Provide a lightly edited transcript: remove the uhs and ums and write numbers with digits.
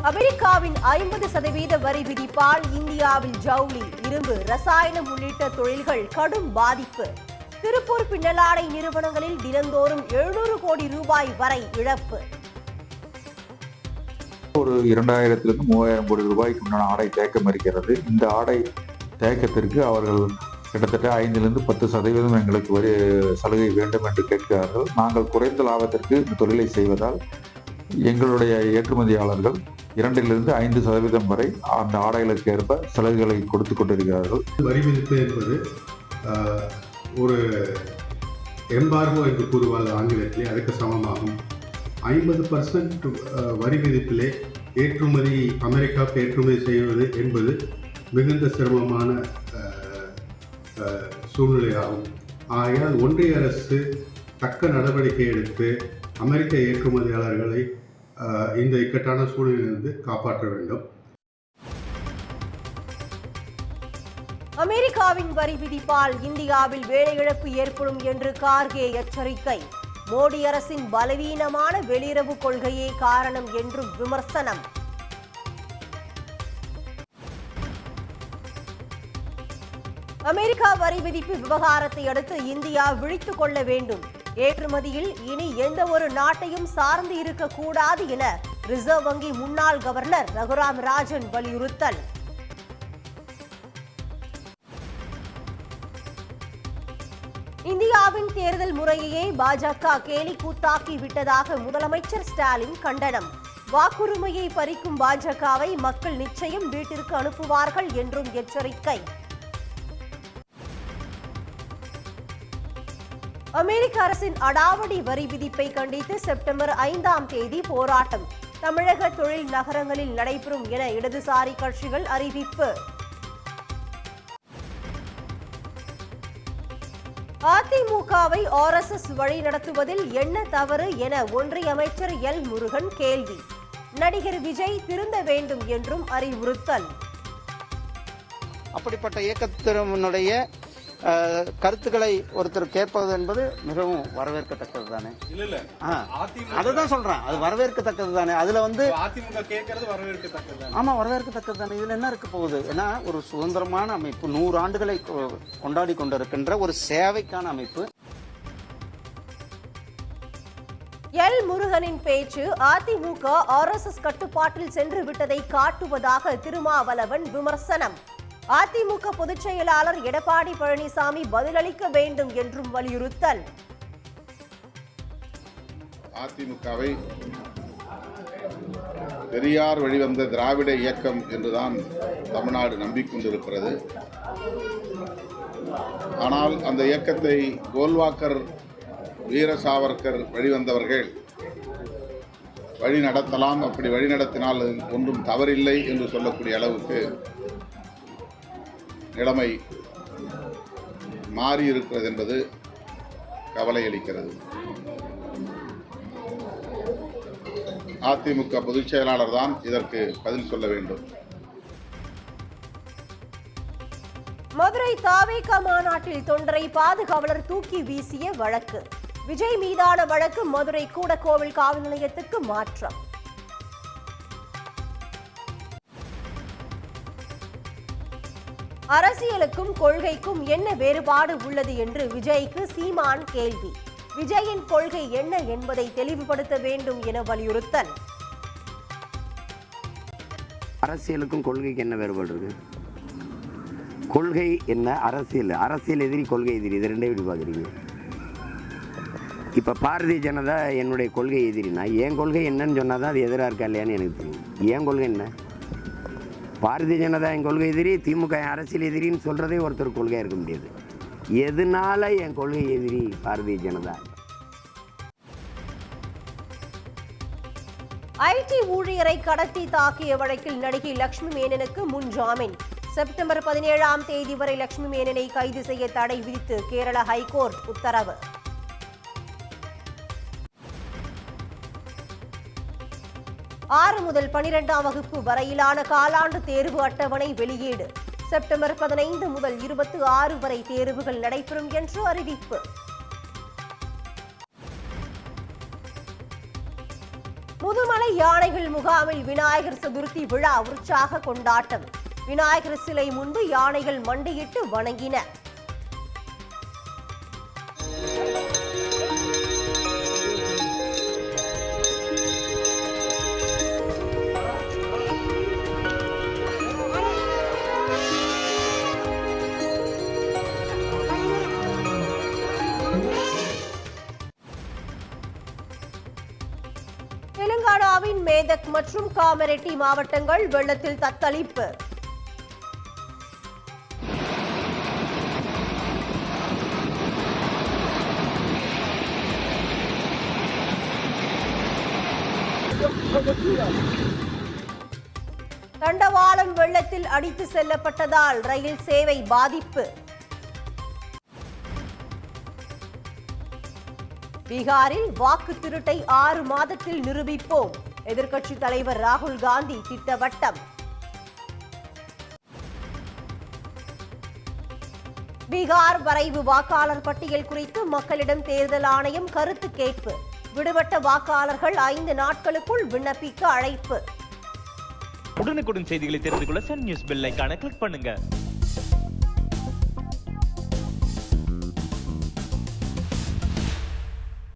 அமெரிக்காவின் 50% வரி விதிப்பால் இந்தியாவில் ஜவுளி, இரும்பு, ரசாயனம் உள்ளிட்ட தொழில்கள் கடும் பாதிப்பு. திருப்பூர் பின்னலாடை நிறுவனங்களில் தினந்தோறும் 700 கோடி ரூபாய் வரை இழப்பு. ஒரு 2000 3000 கோடி ரூபாய்க்கு உண்டான ஆடை தேக்கம் இருக்கிறது. இந்த ஆடை தேக்கத்திற்கு அவர்கள் கிட்டத்தட்ட 5-10% எங்களுக்கு வரி சலுகை வேண்டும் என்று கேட்கிறார்கள். நாங்கள் குறைந்த லாபத்திற்கு இந்த தொழிலை செய்வதால் எங்களுடைய ஏற்றுமதியாளர்கள் 2-5% வரை அந்த ஆடைகளுக்கு ஏற்ப சலுகைகளை கொடுத்து கொண்டிருக்கிறார்கள். வரி விதிப்பு என்பது ஒரு எம்பார்கோ என்று கூறுவார்கள் ஆங்கிலத்திலே, அதுக்கு சமமாகும். 50% வரி விதிப்பிலே ஏற்றுமதி அமெரிக்காவுக்கு ஏற்றுமதி செய்வது என்பது மிகுந்த சிரமமான சூழ்நிலையாகும். ஆகையால் ஒன்றிய அரசு தக்க நடவடிக்கை எடுத்து அமெரிக்க ஏற்றுமதியாளர்களை இந்த இக்கட்டான சூழ்நிலையிலிருந்து காப்பாற்ற வேண்டும். அமெரிக்காவின் வரி விதிப்பால் இந்தியாவில் வேலை இழப்பு ஏற்படும் என்று கார்கே எச்சரிக்கை. மோடி அரசின் பலவீனமான வெளியுறவு கொள்கையே காரணம் என்றும் விமர்சனம். அமெரிக்கா வரி விதிப்பு விவகாரத்தை அடுத்து இந்தியா விழித்துக் கொள்ள வேண்டும். ஏற்றுமதியில் இனி எந்த ஒரு நாட்டையும் சார்ந்து இருக்கக்கூடாது என ரிசர்வ் வங்கி முன்னாள் கவர்னர் ரகுராம் ராஜன் வலியுறுத்தல். இந்தியாவின் தேர்தல் முறையையே பாஜக கேலி கூத்தாக்கி விட்டதாக முதலமைச்சர் ஸ்டாலின் கண்டனம். வாக்குரிமையை பறிக்கும் பாஜகவை மக்கள் நிச்சயம் வீட்டிற்கு அனுப்புவார்கள் என்றும் எச்சரிக்கை. அமெரிக்க அரசின் அடாவடி வரி விதிப்பை கண்டித்து செப்டம்பர் 5 போராட்டம். தமிழக தொழில் நகரங்களில் நடைபெறும் என இடதுசாரி கட்சிகள் அறிவிப்பு. அதிமுகவை RSS வழி நடத்துவதில் என்ன தவறு என ஒன்றிய அமைச்சர் எல் முருகன் கேள்வி. நடிகர் விஜய் திருந்த வேண்டும் என்றும் அறிவுறுத்தல். அப்படிப்பட்ட இயக்கத்தினுடைய கருத்துக்களை ஒருத்தர் கேட்பது என்பது மிகவும் வரவேற்கத்தக்கது தானே. அதுதான் சொல்றேன், அது வரவேற்கத்தக்கது தானே. அதுல அதிமுக கேட்கறது வரவேற்கத்தக்கது. ஆமா, வரவேற்கத்தக்கது தானே. இதுல என்ன இருக்க போகுது? ஏன்னா ஒரு சுதந்திரமான அமைப்பு, 100 ஆண்டுகளை கொண்டாடி கொண்டிருக்கின்ற ஒரு சேவைக்கான அமைப்பு. எல் முருகனின் பேச்சு அதிமுக RSS கட்டுப்பாட்டில் சென்று விட்டதை காட்டுவதாக திருமாவளவன் விமர்சனம். அதிமுக பொதுச் செயலாளர் எடப்பாடி பழனிசாமி பதிலளிக்க வேண்டும் என்றும் வலியுறுத்தல். அதிமுகவை பெரியார் வழிவந்த திராவிட இயக்கம் என்றுதான் தமிழ்நாடு நம்பிக்கொண்டிருக்கிறது. ஆனால் அந்த இயக்கத்தை கோல்வாக்கர், வீர சாவர்கர் வழிவந்தவர்கள் வழி நடத்தலாம். அப்படி வழி நடத்தினால் ஒன்றும் தவறில்லை என்று சொல்லக்கூடிய அளவுக்கு நிலைமை மாறியிருக்கிறது என்பது கவலை அளிக்கிறது. அதிமுக பொதுச் செயலாளர் தான் இதற்கு பதில் சொல்ல வேண்டும். மதுரை தாவேகா மாநாட்டில் தொண்டரை பாதுகாவலர் தூக்கி வீசிய வழக்கு. விஜய் மீதான வழக்கு மதுரை கூடக்கோவில் காவல் நிலையத்துக்கு மாற்றம். அரசியலுக்கும் கொள்கைக்கும் என்ன வேறுபாடு உள்ளது என்று விஜய்க்கு சீமான் கேள்வி. விஜயின் கொள்கை என்ன என்பதை தெளிவுபடுத்த வேண்டும் என வலியுறுத்தல். அரசியலுக்கும் கொள்கைக்கு என்ன வேறுபாடு இருக்கு? கொள்கை என்ன, அரசியல். அரசியல் எதிரி, கொள்கை எதிரி, இது ரெண்டே எப்படி பார்க்குறீங்க? இப்போ பாரதிய ஜனதா என்னுடைய கொள்கை எதிரினா என் கொள்கை என்னன்னு சொன்னால் தான் அது எதிராக இருக்கா இல்லையான்னு எனக்கு தெரியும். என் கொள்கை என்ன? பாரதிய ஜனதா என் கொள்கை எதிரி, திமுக அரசியல் எதிரின்னு சொல்கிறதே ஒருத்தர் கொள்கையாக இருக்க முடியாது. எதனால என் கொள்கை எதிரி பாரதிய ஜனதா? IT ஊழியரை கடத்தி தாக்கிய வழக்கில் நடிகை லட்சுமி மேனனுக்கு முன் ஜாமீன். செப்டம்பர் 17 வரை லட்சுமி மேனனை கைது செய்ய தடை விதித்து கேரள ஹைகோர்ட் உத்தரவு. ஆறு முதல் 12ஆம் வகுப்பு வரையிலான காலாண்டு தேர்வு அட்டவணை வெளியீடு. செப்டம்பர் 15 முதல் 26 வரை தேர்வுகள் நடைபெறும் என்று அறிவிப்பு. முதுமலை யானைகள் முகாமில் விநாயகர் சதுர்த்தி விழா உற்சாக கொண்டாட்டம். விநாயகர் சிலை முன்பு யானைகள் மண்டியிட்டு வணங்கின. தெலுங்கானாவின் மேதக் மற்றும் காமரெட்டி மாவட்டங்கள் வெள்ளத்தில் தத்தளிப்பு. தண்டவாளம் வெள்ளத்தில் அடித்து செல்லப்பட்டதால் ரயில் சேவை பாதிப்பு. பீகாரில் வாக்கு திருட்டை 6 மாதத்தில் நிரூபிப்போம். எதிர்க்கட்சித் தலைவர் ராகுல் காந்தி திட்டவட்டம். பீகார் வரைவு வாக்காளர் பட்டியல் குறித்து மக்களிடம் தேர்தல் ஆணையம் கருத்து கேட்பு. விடுபட்ட வாக்காளர்கள் 5 நாட்களுக்குள் விண்ணப்பிக்க அழைப்பு. உடனுக்குடன் செய்திகளை தெரிந்து கொள்ள சன் நியூஸ் பெல் ஐகானை கிளிக் பண்ணுங்க.